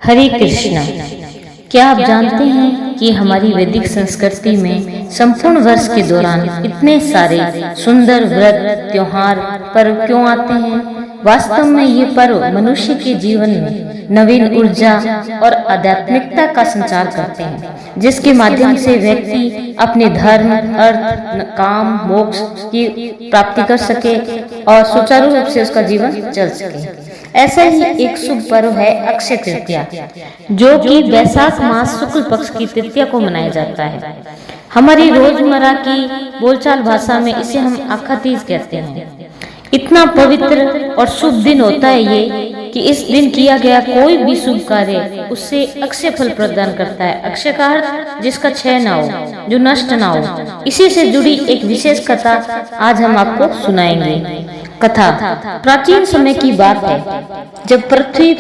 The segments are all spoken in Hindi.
हरे कृष्णा। क्या आप जानते हैं कि हमारी वैदिक संस्कृति में संपूर्ण वर्ष के दौरान इतने सारे सुंदर व्रत, त्योहार, पर्व क्यों आते हैं? वास्तव में ये पर्व मनुष्य के जीवन में नवीन ऊर्जा और आध्यात्मिकता का संचार करते हैं, जिसके माध्यम से व्यक्ति अपने धर्म, अर्थ, काम, मोक्ष की प्राप्ति कर सके और सुचारू रूप से उसका जीवन चल सके। ऐसा ही एक शुभ पर्व है अक्षय तृतीया, जो कि वैशाख मास शुक्ल पक्ष की तृतीया को मनाया जाता है। हमारी रोजमर्रा की बोलचाल भाषा में इसे हम आखा तीज कहते हैं। इतना पवित्र और शुभ दिन होता है ये कि इस दिन किया गया कोई भी शुभ कार्य उससे अक्षय फल प्रदान करता है। अक्षय का अर्थ जिसका क्षय ना हो, जो नष्ट ना हो। इसी से जुड़ी एक विशेष कथा आज हम आपको सुनाएंगे। कथा प्राचीन समय की बात है, जब पृथ्वी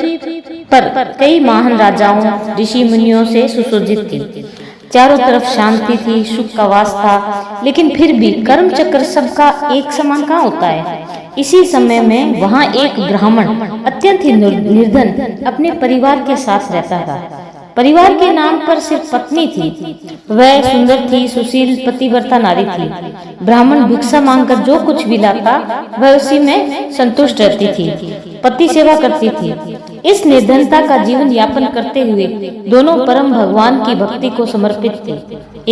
पर कई महान राजाओं, ऋषि मुनियों से सुशोभित थी। चारों तरफ शांति थी, सुख का वास था, लेकिन फिर भी कर्म चक्र सबका एक समान कहाँ होता है। इसी समय में वहाँ एक ब्राह्मण अत्यंत ही निर्धन अपने परिवार के साथ रहता था। परिवार के नाम पर सिर्फ पत्नी थी। वह सुंदर थी, सुशील, पतिव्रता नारी थी। ब्राह्मण भिक्षा मांगकर जो कुछ भी लाता वह उसी में संतुष्ट रहती थी, पति सेवा करती थी। इस निर्धनता का जीवन यापन करते हुए दोनों परम भगवान की भक्ति को समर्पित थे।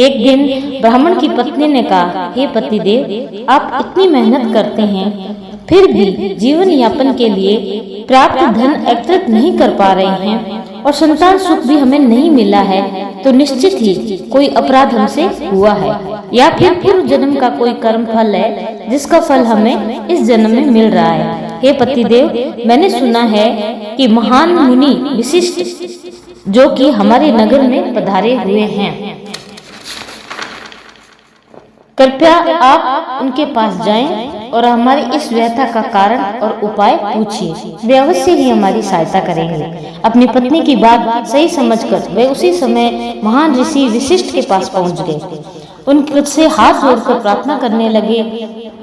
एक दिन ब्राह्मण की पत्नी ने कहा, हे पतिदेव, आप इतनी मेहनत करते हैं, फिर भी जीवन यापन के लिए प्राप्त धन एकत्रित नहीं कर पा रहे हैं और संतान सुख भी हमें नहीं मिला है, तो निश्चित ही कोई अपराध हमसे हुआ है या फिर पूर्व जन्म का कोई कर्म फल है जिसका फल हमें इस जन्म में मिल रहा है। हे पतिदेव, मैंने सुना है कि महान मुनि वशिष्ठ जो कि हमारे नगर में पधारे हुए हैं, कृपया आप उनके पास जाएं और हमारी इस व्यथा का कारण और उपाय पूछिए। वे अवश्य ही हमारी सहायता करेंगे। अपनी पत्नी की बात सही समझकर वे उसी समय महान ऋषि वशिष्ठ के पास पहुंच गए। उनसे हाथ जोड़कर प्रार्थना करने लगे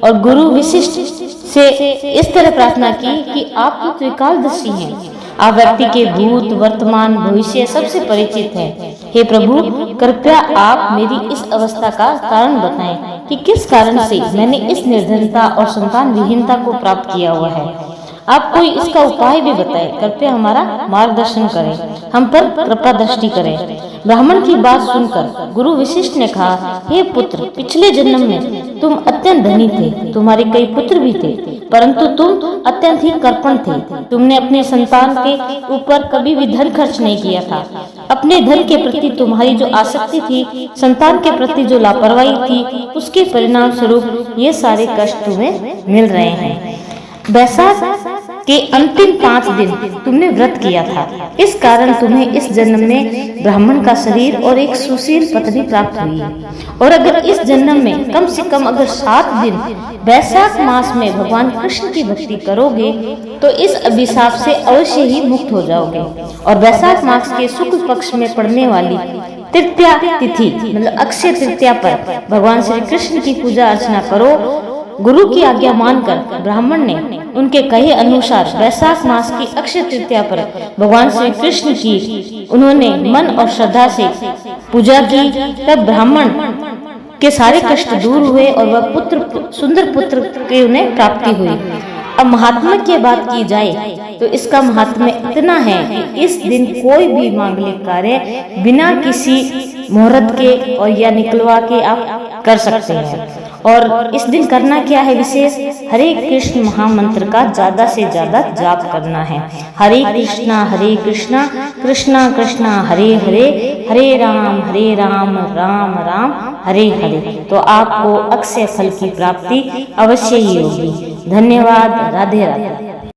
और गुरु वशिष्ठ से इस तरह प्रार्थना की कि आप तो त्रिकालदर्शी हैं, आप व्यक्ति के भूत, वर्तमान, भविष्य सबसे परिचित हैं। हे प्रभु, कृपया आप मेरी इस अवस्था का कारण बताएं कि किस कारण से मैंने इस निर्धनता और संतान विहीनता को प्राप्त किया हुआ है। आप कोई इसका उपाय भी बताएं, कृपया हमारा मार्गदर्शन करें, हम पर कृपा दृष्टि करें। ब्राह्मण की बात सुनकर गुरु वशिष्ठ ने कहा, हे पुत्र, पिछले जन्म में तुम अत्यंत धनी थे, तुम्हारे कई पुत्र भी थे, परंतु तुम अत्यंत ही कर्पण थे। तुमने अपने संतान के ऊपर कभी भी धन खर्च नहीं किया था। अपने धन के प्रति तुम्हारी जो आसक्ति थी, संतान के प्रति जो लापरवाही थी, उसके परिणाम स्वरूप ये सारे कष्ट तुम्हें मिल रहे हैं। वैशाख के अंतिम 5 दिन तुमने व्रत किया था, इस कारण तुम्हें इस जन्म में ब्राह्मण का शरीर और एक सुशील पत्नी प्राप्त हुई है। और अगर इस जन्म में कम से कम अगर 7 दिन वैशाख मास में भगवान कृष्ण की भक्ति करोगे तो इस अभिशाप से अवश्य ही मुक्त हो जाओगे। और वैशाख मास के शुक्ल पक्ष में पड़ने वाली तृतीया तिथि मतलब अक्षय तृतीया पर भगवान श्री कृष्ण की पूजा अर्चना करो। गुरु की आज्ञा मानकर ब्राह्मण ने उनके कहे अनुसार वैशाख मास की अक्षय तृतीया पर भगवान श्री कृष्ण की उन्होंने मन और श्रद्धा से पूजा की। तब ब्राह्मण के सारे कष्ट दूर हुए और वह सुंदर पुत्र की उन्हें प्राप्ति हुई। अब महात्मा की बात की जाए तो इसका महात्म्य इतना है कि इस दिन कोई भी मांगलिक कार्य बिना किसी मुहूर्त के और या निकलवा के आप कर सकते हैं। और इस दिन करना क्या है विशेष, हरे कृष्ण महामंत्र का ज्यादा से ज्यादा जाप करना है। हरे कृष्णा कृष्णा कृष्णा हरे हरे, हरे राम राम राम हरे हरे। तो आपको अक्षय फल की प्राप्ति अवश्य ही होगी। धन्यवाद। राधे राधे।